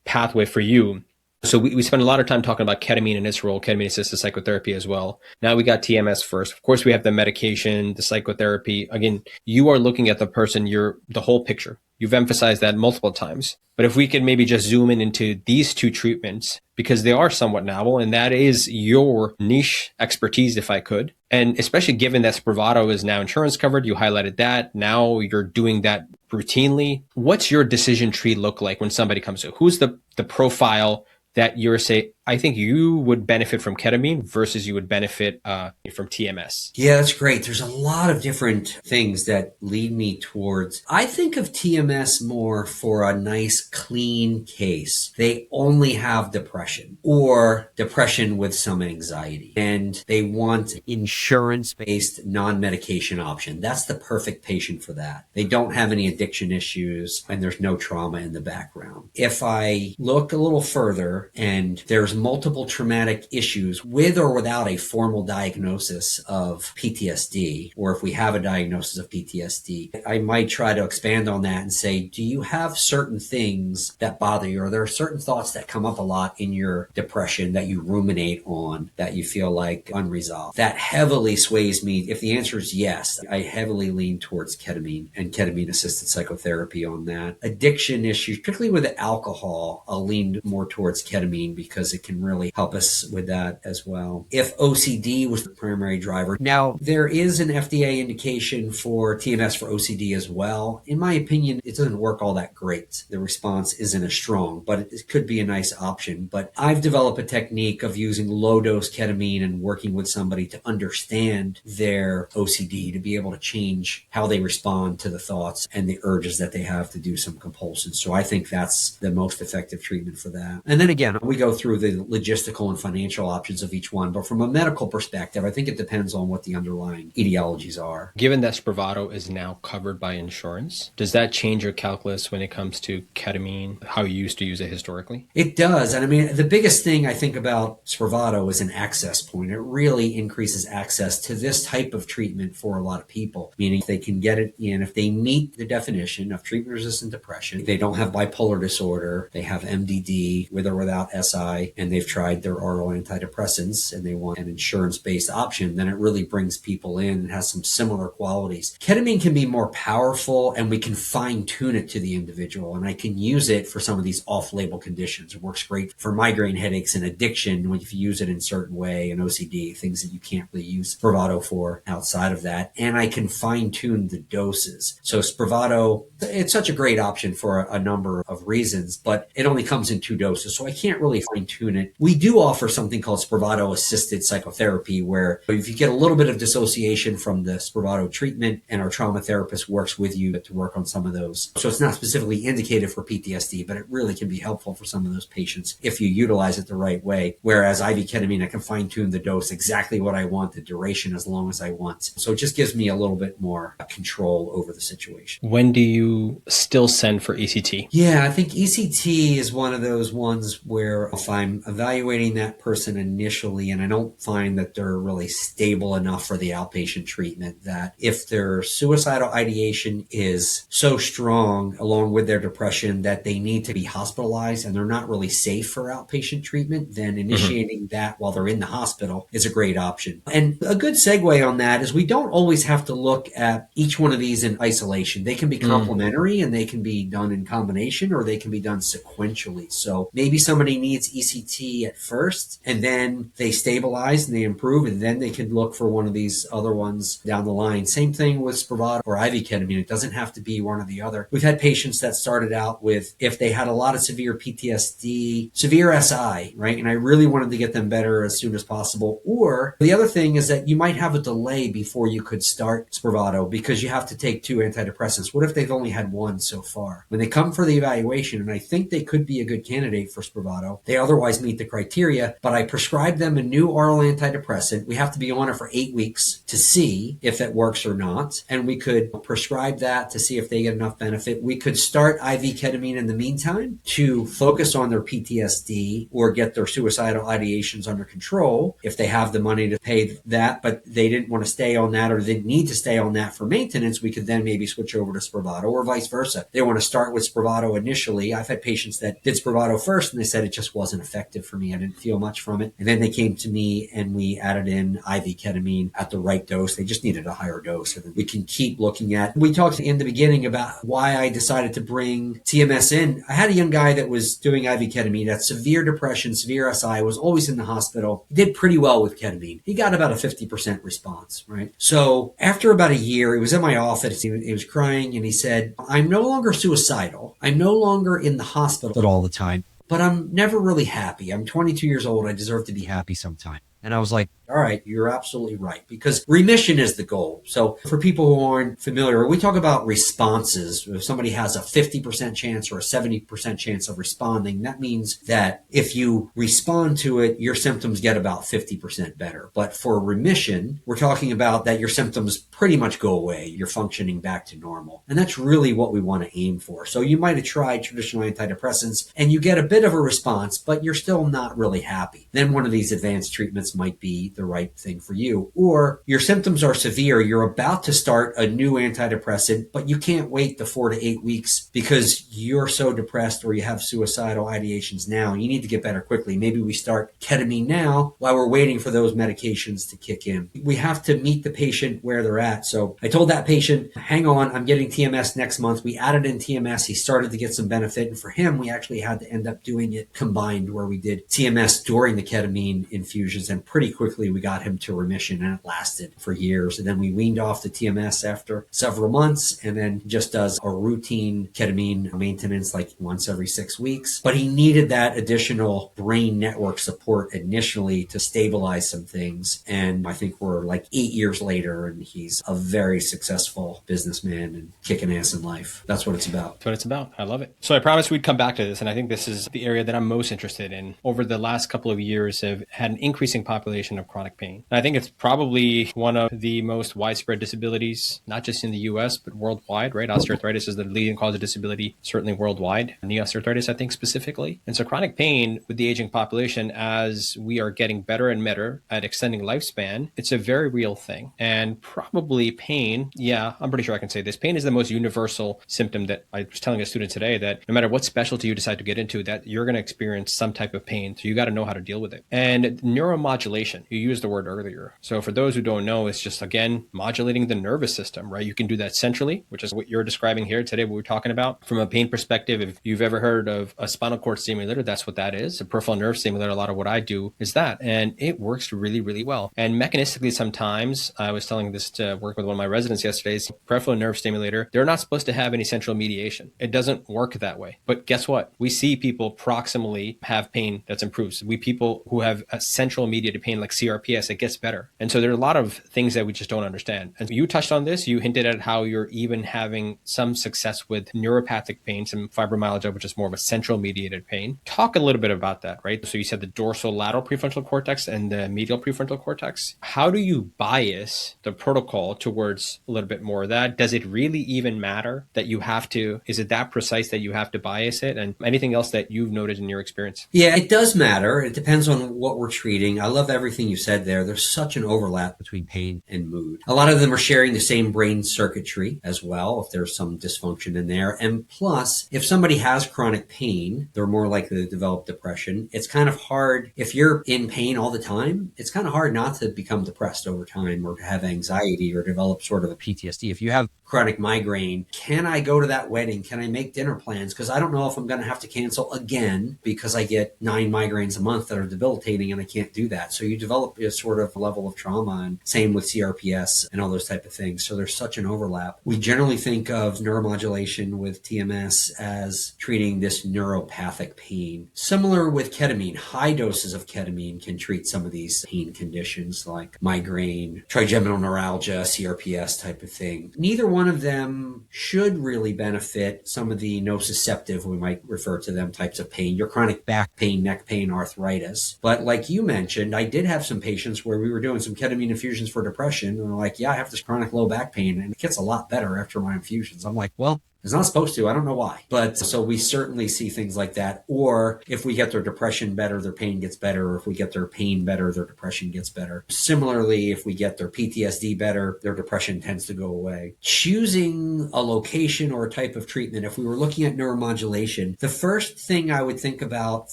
pathway for you. So we spent a lot of time talking about ketamine and its role, ketamine-assisted psychotherapy as well. Now we got TMS first. Of course, we have the medication, the psychotherapy. Again, you are looking at the person, the whole picture. You've emphasized that multiple times. But if we could maybe just zoom in into these two treatments, because they are somewhat novel, and that is your niche expertise, if I could. And especially given that Spravato is now insurance covered, you highlighted that. Now you're doing that routinely. What's your decision tree look like when somebody comes to? Who's the profile that you're say, I think you would benefit from ketamine versus you would benefit from TMS? Yeah, that's great. There's a lot of different things that lead me towards. I think of TMS more for a nice, clean case. They only have depression or depression with some anxiety, and they want insurance-based non-medication option. That's the perfect patient for that. They don't have any addiction issues, and there's no trauma in the background. If I look a little further and there's multiple traumatic issues with or without a formal diagnosis of PTSD, or if we have a diagnosis of PTSD, I might try to expand on that and say, do you have certain things that bother you? Or there are certain thoughts that come up a lot in your depression that you ruminate on, that you feel like unresolved? That heavily sways me. If the answer is yes, I heavily lean towards ketamine and ketamine-assisted psychotherapy on that. Addiction issues, particularly with alcohol, I'll lean more towards ketamine because it can really help us with that as well. If OCD was the primary driver, now there is an FDA indication for TMS for OCD as well. In my opinion, it doesn't work all that great. The response isn't as strong, but it could be a nice option. But I've developed a technique of using low-dose ketamine and working with somebody to understand their OCD, to be able to change how they respond to the thoughts and the urges that they have to do some compulsions. So I think that's the most effective treatment for that. And then again, we go through the logistical and financial options of each one. But from a medical perspective, I think it depends on what the underlying etiologies are. Given that Spravato is now covered by insurance, does that change your calculus when it comes to ketamine, how you used to use it historically? It does. And I mean, the biggest thing I think about Spravato is an access point. It really increases access to this type of treatment for a lot of people, meaning they can get it in if they meet the definition of treatment-resistant depression. They don't have bipolar disorder. They have MDD with or without SI, and they've tried their oral antidepressants and they want an insurance-based option. Then it really brings people in and has some similar qualities. Ketamine can be more powerful, and we can fine-tune it to the individual. And I can use it for some of these off-label conditions. It works great for migraine headaches and addiction if you use it in a certain way, and OCD, things that you can't really use Spravato for outside of that. And I can fine-tune the doses. So Spravato, it's such a great option for a number of reasons, but it only comes in 2 doses. So I can't really fine-tune unit. We do offer something called Spravato assisted psychotherapy, where if you get a little bit of dissociation from the Spravato treatment, and our trauma therapist works with you to work on some of those. So it's not specifically indicated for PTSD, but it really can be helpful for some of those patients if you utilize it the right way. Whereas IV ketamine, I can fine tune the dose exactly what I want, the duration as long as I want. So it just gives me a little bit more control over the situation. When do you still send for ECT? Yeah, I think ECT is one of those ones where if I'm evaluating that person initially and I don't find that they're really stable enough for the outpatient treatment, that if their suicidal ideation is so strong along with their depression that they need to be hospitalized and they're not really safe for outpatient treatment, then initiating that while they're in the hospital is a great option. And a good segue on that is we don't always have to look at each one of these in isolation. They can be complementary and they can be done in combination, or they can be done sequentially. So maybe somebody needs ECT at first and then they stabilize and they improve, and then they can look for one of these other ones down the line. Same thing with Spravato or IV ketamine. It doesn't have to be one or the other. We've had patients that started out with, if they had a lot of severe PTSD, severe SI, right? And I really wanted to get them better as soon as possible. Or the other thing is that you might have a delay before you could start Spravato because you have to take 2 antidepressants. What if they've only had 1 so far? When they come for the evaluation, and I think they could be a good candidate for Spravato, they otherwise meet the criteria, but I prescribe them a new oral antidepressant. We have to be on it for 8 weeks to see if it works or not. And we could prescribe that to see if they get enough benefit. We could start IV ketamine in the meantime to focus on their PTSD or get their suicidal ideations under control if they have the money to pay that, but they didn't want to stay on that or didn't need to stay on that for maintenance. We could then maybe switch over to Spravato, or vice versa. They want to start with Spravato initially. I've had patients that did Spravato first and they said it just wasn't effective for me. I didn't feel much from it. And then they came to me and we added in IV ketamine at the right dose. They just needed a higher dose. And then we can keep looking at. We talked in the beginning about why I decided to bring TMS in. I had a young guy that was doing IV ketamine, had severe depression, severe SI, was always in the hospital. He did pretty well with ketamine. He got about a 50% response, right? So after about a year, he was in my office. He was crying and he said, I'm no longer suicidal. I'm no longer in the hospital all the time, but I'm never really happy. I'm 22 years old. I deserve to be happy sometime. And I was like, all right, you're absolutely right, because remission is the goal. So for people who aren't familiar, we talk about responses. If somebody has a 50% chance or a 70% chance of responding, that means that if you respond to it, your symptoms get about 50% better. But for remission, we're talking about that your symptoms pretty much go away. You're functioning back to normal. And that's really what we want to aim for. So you might have tried traditional antidepressants and you get a bit of a response, but you're still not really happy. Then one of these advanced treatments might be the right thing for you. Or your symptoms are severe. You're about to start a new antidepressant, but you can't wait the 4 to 8 weeks because you're so depressed or you have suicidal ideations now. You need to get better quickly. Maybe we start ketamine now while we're waiting for those medications to kick in. We have to meet the patient where they're at. So I told that patient, hang on, I'm getting TMS next month. We added in TMS. He started to get some benefit. And for him, we actually had to end up doing it combined, where we did TMS during the ketamine infusions, and pretty quickly we got him to remission, and it lasted for years. And then we weaned off the TMS after several months and then just does a routine ketamine maintenance like once every 6 weeks. But he needed that additional brain network support initially to stabilize some things. And I think we're like 8 years later and he's a very successful businessman and kicking ass in life. That's what it's about. That's what it's about. I love it. So I promised we'd come back to this, and I think this is the area that I'm most interested in. Over the last couple of years, have had an increasing population of chronic pain. And I think it's probably one of the most widespread disabilities, not just in the US, but worldwide, right? Osteoarthritis is the leading cause of disability, certainly worldwide. Knee osteoarthritis, I think, specifically. And so chronic pain with the aging population, as we are getting better and better at extending lifespan, it's a very real thing. And probably pain, yeah, I'm pretty sure I can say this. Pain is the most universal symptom that I was telling a student today, that no matter what specialty you decide to get into, that you're going to experience some type of pain. So you got to know how to deal with it. And neuromodulation neuromodulation. You used the word earlier. So for those who don't know, it's just, again, modulating the nervous system, right? You can do that centrally, which is what you're describing here today, what we're talking about. From a pain perspective, if you've ever heard of a spinal cord stimulator, that's what that is. A peripheral nerve stimulator, a lot of what I do is that. And it works really, really well. And mechanistically, sometimes, I was telling this to work with one of my residents yesterday, peripheral nerve stimulator, they're not supposed to have any central mediation. It doesn't work that way. But guess what? We see people proximally have pain that's improved. We people who have a central mediated pain like CRPS, it gets better. And so there are a lot of things that we just don't understand. And you touched on this. You hinted at how you're even having some success with neuropathic pain, some fibromyalgia, which is more of a central mediated pain. Talk a little bit about that, right? So you said the dorsal lateral prefrontal cortex and the medial prefrontal cortex. How do you bias the protocol towards a little bit more of that? Does it really even matter that you have to, is it that precise that you have to bias it? And anything else that you've noted in your experience? Yeah, it does matter. It depends on what we're treating. I love everything you said there. There's such an overlap between pain and mood. A lot of them are sharing the same brain circuitry as well, if there's some dysfunction in there. And plus, if somebody has chronic pain, they're more likely to develop depression. It's kind of hard, if you're in pain all the time, it's kind of hard not to become depressed over time or to have anxiety or develop sort of a PTSD. If you have chronic migraine, can I go to that wedding? Can I make dinner plans? Because I don't know if I'm going to have to cancel again because I get 9 migraines a month that are debilitating and I can't do that. So you develop a sort of level of trauma, and same with CRPS and all those type of things. So there's such an overlap. We generally think of neuromodulation with TMS as treating this neuropathic pain. Similar with ketamine, high doses of ketamine can treat some of these pain conditions like migraine, trigeminal neuralgia, CRPS type of thing. Neither one of them should really benefit some of the nociceptive, we might refer to them, types of pain, your chronic back pain, neck pain, arthritis. But like you mentioned, I did have some patients where we were doing some ketamine infusions for depression, and they're like, yeah, I have this chronic low back pain, and it gets a lot better after my infusions. I'm like, well, it's not supposed to. I don't know why. But so we certainly see things like that. Or if we get their depression better, their pain gets better. Or if we get their pain better, their depression gets better. Similarly, if we get their PTSD better, their depression tends to go away. Choosing a location or a type of treatment, if we were looking at neuromodulation, the first thing I would think about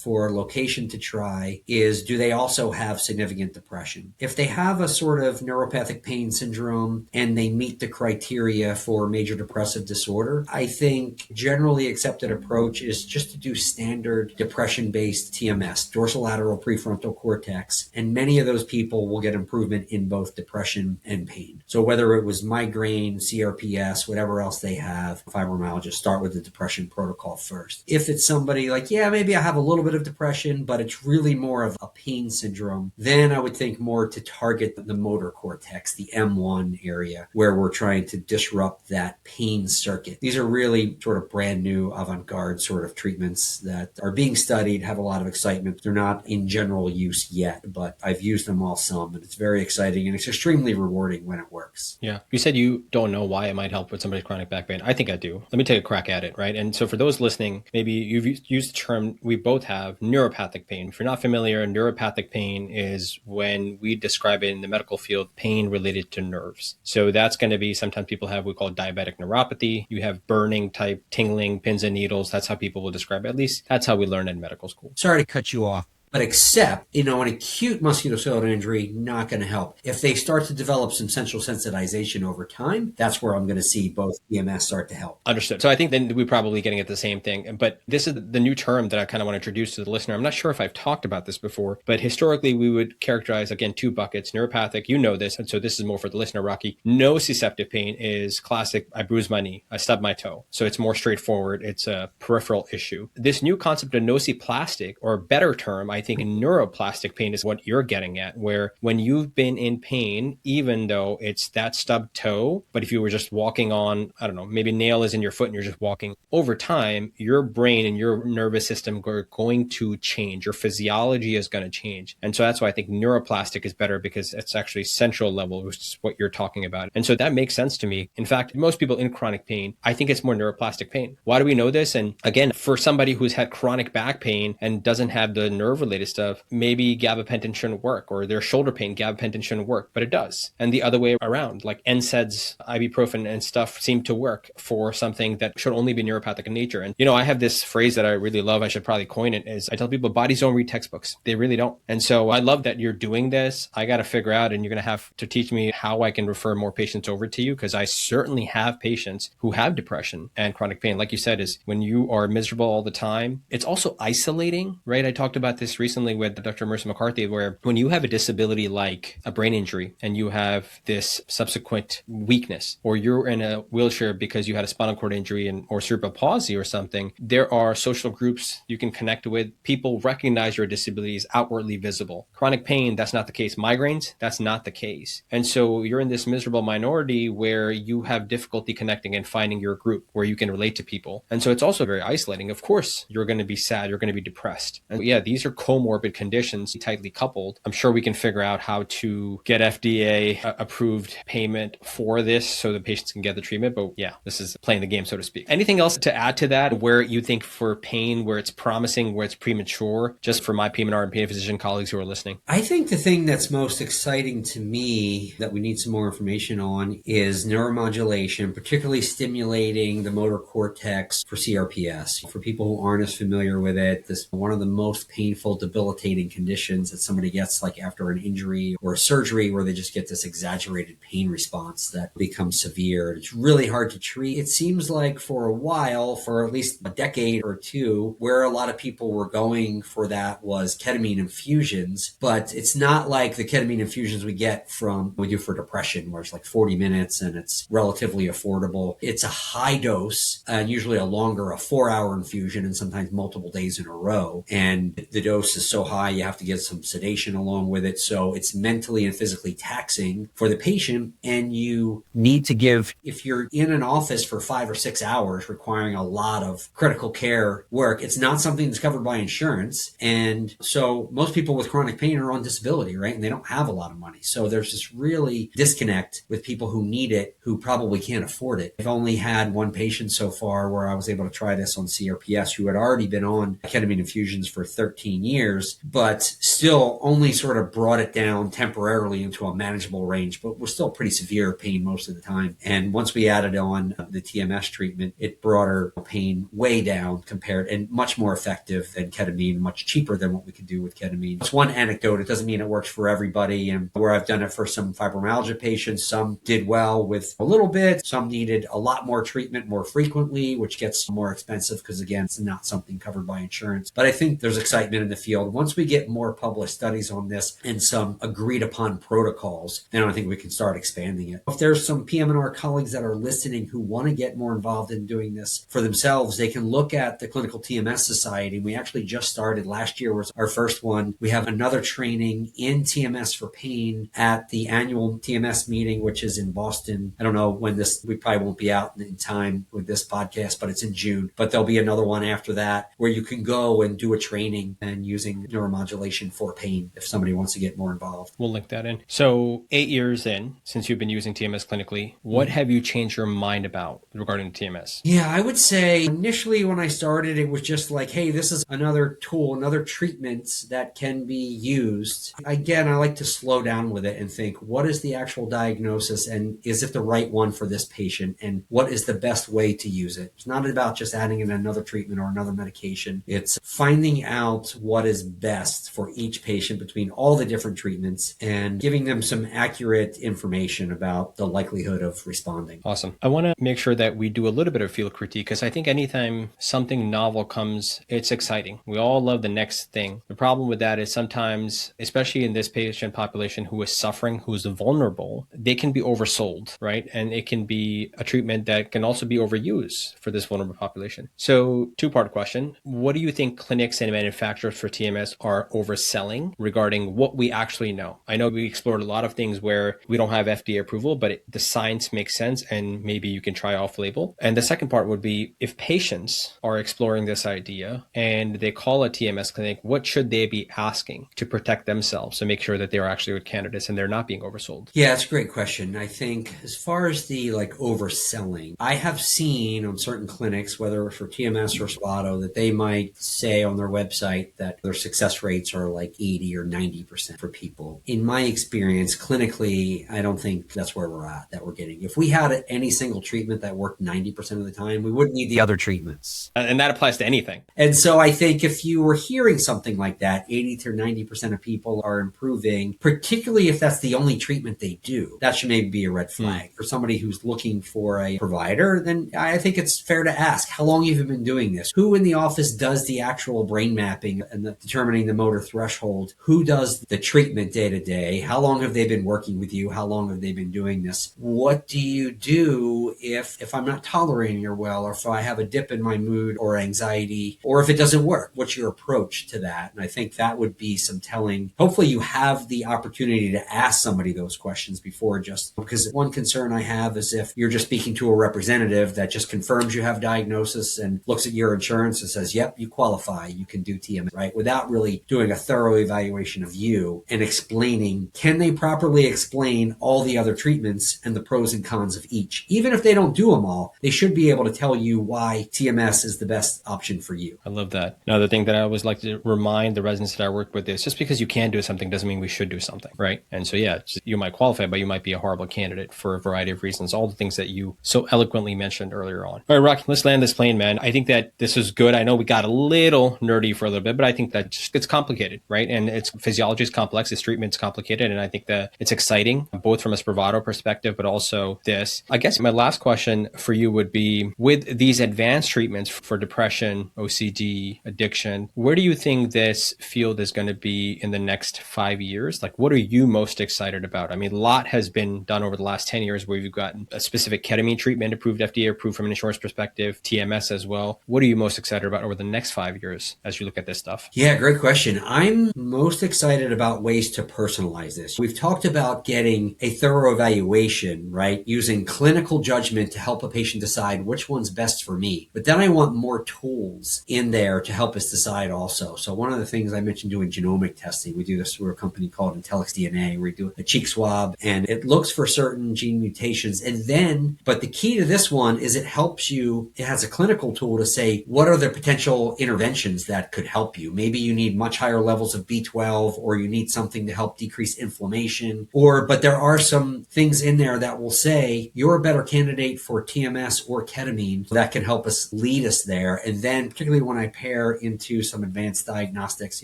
for a location to try is, do they also have significant depression? If they have a sort of neuropathic pain syndrome and they meet the criteria for major depressive disorder, I think generally accepted approach is just to do standard depression-based TMS, dorsolateral prefrontal cortex, and many of those people will get improvement in both depression and pain. So whether it was migraine, CRPS, whatever else they have, fibromyalgia, start with the depression protocol first. If it's somebody like, yeah, maybe I have a little bit of depression, but it's really more of a pain syndrome, then I would think more to target the motor cortex, the M1 area, where we're trying to disrupt that pain circuit. These are really sort of brand new avant-garde sort of treatments that are being studied, have a lot of excitement. They're not in general use yet, but I've used them all some, and it's very exciting and it's extremely rewarding when it works. Yeah. You said you don't know why it might help with somebody's chronic back pain. I think I do. Let me take a crack at it, right? And so for those listening, maybe you've used the term, we both have, neuropathic pain. If you're not familiar, neuropathic pain is when we describe it in the medical field, pain related to nerves. So that's going to be, sometimes people have, we call it diabetic neuropathy. You have burning type, tingling, pins and needles. That's how people will describe it. At least that's how we learn in medical school. Sorry to cut you off. But except, an acute musculoskeletal injury, not going to help. If they start to develop some central sensitization over time, that's where I'm going to see both EMS start to help. Understood. So I think then we're probably getting at the same thing. But this is the new term that I kind of want to introduce to the listener. I'm not sure if I've talked about this before, but historically we would characterize, again, 2 buckets. Neuropathic, you know this, and so this is more for the listener, Rocky. Nociceptive pain is classic, I bruised my knee, I stubbed my toe. So it's more straightforward. It's a peripheral issue. This new concept of nociplastic, or a better term, I think neuroplastic pain is what you're getting at, where when you've been in pain, even though it's that stubbed toe, but if you were just walking on, I don't know, maybe a nail is in your foot and you're just walking, over time, your brain and your nervous system are going to change. Your physiology is going to change. And so that's why I think neuroplastic is better, because it's actually central level, which is what you're talking about. And so that makes sense to me. In fact, most people in chronic pain, I think it's more neuroplastic pain. Why do we know this? And again, for somebody who's had chronic back pain and doesn't have the nerve related stuff, maybe gabapentin shouldn't work, or their shoulder pain, gabapentin shouldn't work, but it does. And the other way around, like NSAIDs, ibuprofen and stuff seem to work for something that should only be neuropathic in nature. And, I have this phrase that I really love. I should probably coin it, is I tell people bodies don't read textbooks. They really don't. And so I love that you're doing this. I got to figure out, and you're going to have to teach me how I can refer more patients over to you, because I certainly have patients who have depression and chronic pain. Like you said, is when you are miserable all the time, it's also isolating, right? I talked about this recently with Dr. Mercer McCarthy, where when you have a disability like a brain injury and you have this subsequent weakness, or you're in a wheelchair because you had a spinal cord injury or cerebral palsy or something, there are social groups you can connect with. People recognize your disability is outwardly visible. Chronic pain, that's not the case. Migraines, that's not the case. And so you're in this miserable minority where you have difficulty connecting and finding your group where you can relate to people. And so it's also very isolating. Of course, you're going to be sad, you're going to be depressed. And yeah, these are comorbid conditions tightly coupled. I'm sure we can figure out how to get FDA approved payment for this so the patients can get the treatment. But yeah, this is playing the game, so to speak. Anything else to add to that, where you think for pain, where it's promising, where it's premature, just for my PM&R and pain physician colleagues who are listening? I think the thing that's most exciting to me that we need some more information on is neuromodulation, particularly stimulating the motor cortex for CRPS. For people who aren't as familiar with it, this is one of the most painful, debilitating conditions that somebody gets, like after an injury or a surgery, where they just get this exaggerated pain response that becomes severe. It's really hard to treat. It seems like for a while, for at least a decade or two, where a lot of people were going for that was ketamine infusions, but it's not like the ketamine infusions we do for depression, where it's like 40 minutes and it's relatively affordable. It's a high dose, and usually a 4-hour infusion, and sometimes multiple days in a row. And the dose is so high, you have to get some sedation along with it. So it's mentally and physically taxing for the patient. And you need to give, if you're in an office for 5 or 6 hours requiring a lot of critical care work, it's not something that's covered by insurance. And so most people with chronic pain are on disability, right? And they don't have a lot of money. So there's this really disconnect with people who need it, who probably can't afford it. I've only had one patient so far where I was able to try this on CRPS, who had already been on ketamine infusions for 13 years, but still only sort of brought it down temporarily into a manageable range, but was still pretty severe pain most of the time. And once we added on the TMS treatment, it brought her pain way down compared, and much more effective than ketamine, much cheaper than what we could do with ketamine. It's one anecdote. It doesn't mean it works for everybody. And where I've done it for some fibromyalgia patients, some did well with a little bit, some needed a lot more treatment more frequently, which gets more expensive because, again, it's not something covered by insurance. But I think there's excitement in the field. Once we get more published studies on this and some agreed upon protocols, then I think we can start expanding it. If there's some PM&R colleagues that are listening who want to get more involved in doing this for themselves, they can look at the Clinical TMS Society. We actually just started. Last year was our first one. We have another training in TMS for pain at the annual TMS meeting, which is in Boston. I don't know when we probably won't be out in time with this podcast, but it's in June. But there'll be another one after that where you can go and do a training and using neuromodulation for pain if somebody wants to get more involved. We'll link that in. So 8 years in, since you've been using TMS clinically, what have you changed your mind about regarding TMS? Yeah, I would say initially when I started, it was just like, hey, this is another tool, another treatment that can be used. Again, I like to slow down with it and think, what is the actual diagnosis, and is it the right one for this patient, and what is the best way to use it? It's not about just adding in another treatment or another medication. It's finding out what is best for each patient between all the different treatments and giving them some accurate information about the likelihood of responding. Awesome. I want to make sure that we do a little bit of field critique, because I think anytime something novel comes, it's exciting. We all love the next thing. The problem with that is sometimes, especially in this patient population who is suffering, who is vulnerable, they can be oversold, right? And it can be a treatment that can also be overused for this vulnerable population. So two-part question. What do you think clinics and manufacturers for TMS are overselling regarding what we actually know? I know we explored a lot of things where we don't have FDA approval, but the science makes sense and maybe you can try off-label. And the second part would be, if patients are exploring this idea and they call a TMS clinic, what should they be asking to protect themselves to make sure that they're actually good candidates and they're not being oversold? Yeah, it's a great question. I think as far as the overselling, I have seen on certain clinics, whether for TMS or Spravato, that they might say on their website that their success rates are like 80 or 90% for people. In my experience, clinically, I don't think that's where we're at, that we're getting. If we had any single treatment that worked 90% of the time, we wouldn't need the other treatments. And that applies to anything. And so I think if you were hearing something like that, 80 to 90% of people are improving, particularly if that's the only treatment they do, that should maybe be a red flag. For somebody who's looking for a provider, then I think it's fair to ask, how long have you been doing this? Who in the office does the actual brain mapping and determining the motor threshold? Who does the treatment day to day? How long have they been working with you? How long have they been doing this? What do you do if I'm not tolerating her well, or if I have a dip in my mood or anxiety, or if it doesn't work? What's your approach to that? And I think that would be some telling. Hopefully you have the opportunity to ask somebody those questions before, just because one concern I have is if you're just speaking to a representative that just confirms you have diagnosis and looks at your insurance and says, yep, you qualify, you can do TMS, right? Without really doing a thorough evaluation of you and explaining, can they properly explain all the other treatments and the pros and cons of each? Even if they don't do them all, they should be able to tell you why TMS is the best option for you. I love that. Another thing that I always like to remind the residents that I work with is just because you can do something doesn't mean we should do something, right? And so, yeah, you might qualify, but you might be a horrible candidate for a variety of reasons, all the things that you so eloquently mentioned earlier on. All right, Rocky, let's land this plane, man. I think that this is good. I know we got a little nerdy for a little bit, but I think that just gets complicated, right? And its physiology is complex, its treatment is complicated, and I think that it's exciting, both from a Spravato perspective, but also this. I guess my last question for you would be, with these advanced treatments for depression, OCD, addiction, where do you think this field is going to be in the next 5 years? Like, what are you most excited about? I mean, a lot has been done over the last 10 years where you've gotten a specific ketamine treatment approved, FDA approved from an insurance perspective, TMS as well. What are you most excited about over the next 5 years as you look at this stuff? Yeah, great question. I'm most excited about ways to personalize this. We've talked about getting a thorough evaluation, right? Using clinical judgment to help a patient decide which one's best for me. But then I want more tools in there to help us decide also. So one of the things I mentioned doing genomic testing, we do this through a company called IntelliXDNA, where we do a cheek swab and it looks for certain gene mutations. And then, but the key to this one is it helps you, it has a clinical tool to say, what are the potential interventions that could help you? Maybe you need much higher levels of B12, or you need something to help decrease inflammation, but there are some things in there that will say you're a better candidate for TMS or ketamine that can help us lead us there. And then particularly when I pair into some advanced diagnostics,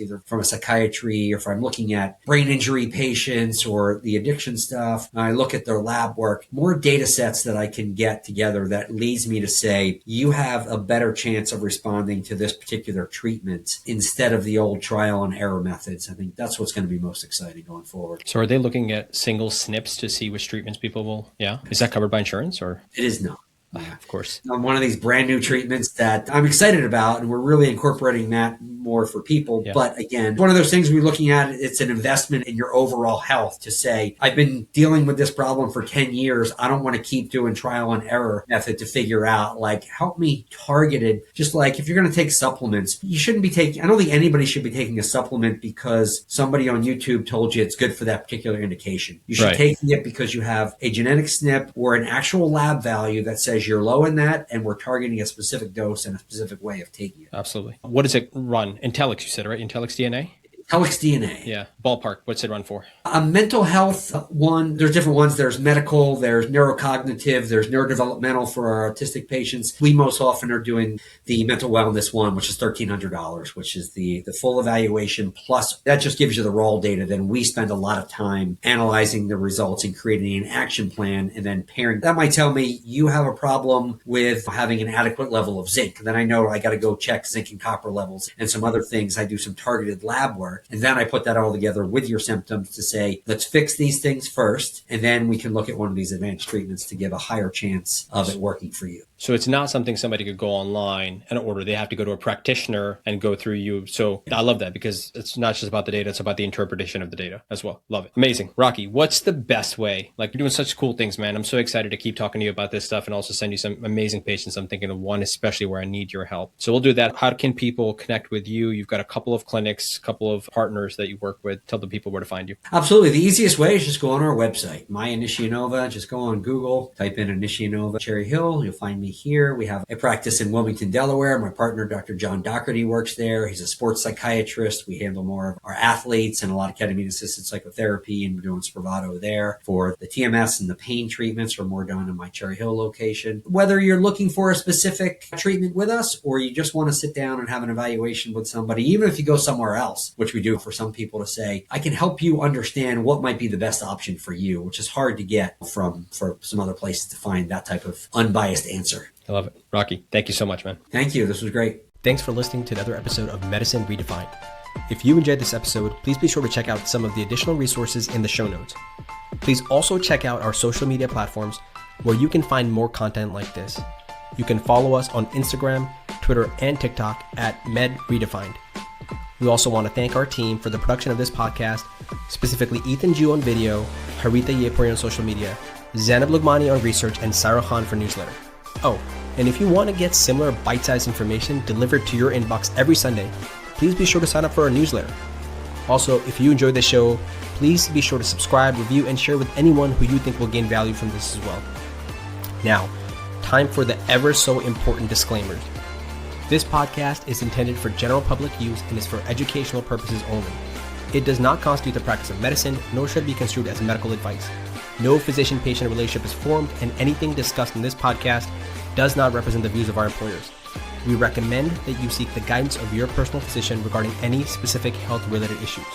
either from a psychiatry, or if I'm looking at brain injury patients or the addiction stuff, I look at their lab work, more data sets that I can get together that leads me to say, you have a better chance of responding to this particular treatment instead of the old trial and error methods. I think that's what's going to be most exciting going forward. So are they looking at single SNPs to see which treatments people will, is that covered by insurance or? It is not. Yeah, of course. One of these brand new treatments that I'm excited about, and we're really incorporating that more for people. Yeah. But again, one of those things we're looking at, it's an investment in your overall health to say, I've been dealing with this problem for 10 years. I don't want to keep doing trial and error method to figure out, like, help me targeted. Just like if you're going to take supplements, you shouldn't be taking, I don't think anybody should be taking a supplement because somebody on YouTube told you it's good for that particular indication. You should take it because you have a genetic SNP or an actual lab value that says you're low in that, and we're targeting a specific dose and a specific way of taking it. Absolutely. What does it run? Intellix, you said, right? IntelliXDNA? IntelliXDNA. Yeah. Ballpark. What's it run for? A mental health one. There's different ones. There's medical, there's neurocognitive, there's neurodevelopmental for our autistic patients. We most often are doing the mental wellness one, which is $1,300, which is the full evaluation. Plus, that just gives you the raw data. Then we spend a lot of time analyzing the results and creating an action plan and then pairing. That might tell me you have a problem with having an adequate level of zinc. Then I know I got to go check zinc and copper levels and some other things. I do some targeted lab work. And then I put that all together with your symptoms to say, let's fix these things first. And then we can look at one of these advanced treatments to give a higher chance of it working for you. So it's not something somebody could go online and order. They have to go to a practitioner and go through you. So I love that because it's not just about the data. It's about the interpretation of the data as well. Love it. Amazing. Rocky, what's the best way? Like, you're doing such cool things, man. I'm so excited to keep talking to you about this stuff and also send you some amazing patients. I'm thinking of one, especially where I need your help. So we'll do that. How can people connect with you? You've got a couple of clinics, a couple of partners that you work with. Tell the people where to find you. Absolutely. The easiest way is just go on our website, My Initianova. Just go on Google, type in Initianova Cherry Hill. You'll find me me here. We have a practice in Wilmington, Delaware. My partner, Dr. John Doherty, works there. He's a sports psychiatrist. We handle more of our athletes and a lot of ketamine-assisted psychotherapy, and we're doing Spravato there. For the TMS and the pain treatments, we're more done in my Cherry Hill location. Whether you're looking for a specific treatment with us or you just want to sit down and have an evaluation with somebody, even if you go somewhere else, which we do for some people to say, I can help you understand what might be the best option for you, which is hard to get for some other places to find that type of unbiased answer. I love it. Rocky, thank you so much, man. Thank you. This was great. Thanks for listening to another episode of Medicine Redefined. If you enjoyed this episode, please be sure to check out some of the additional resources in the show notes. Please also check out our social media platforms where you can find more content like this. You can follow us on Instagram, Twitter, and TikTok at MedRedefined. We also want to thank our team for the production of this podcast, specifically Ethan Ju on video, Haritha Yepuri on social media, Zainab Lugmani on research, and Sarah Khan for newsletter. Oh, and if you want to get similar bite-sized information delivered to your inbox every Sunday, please be sure to sign up for our newsletter. Also, if you enjoyed the show, please be sure to subscribe, review, and share with anyone who you think will gain value from this as well. Now, time for the ever so important disclaimers. This podcast is intended for general public use and is for educational purposes only. It does not constitute the practice of medicine, nor should be construed as medical advice. No physician-patient relationship is formed, and anything discussed in this podcast does not represent the views of our employers. We recommend that you seek the guidance of your personal physician regarding any specific health-related issues.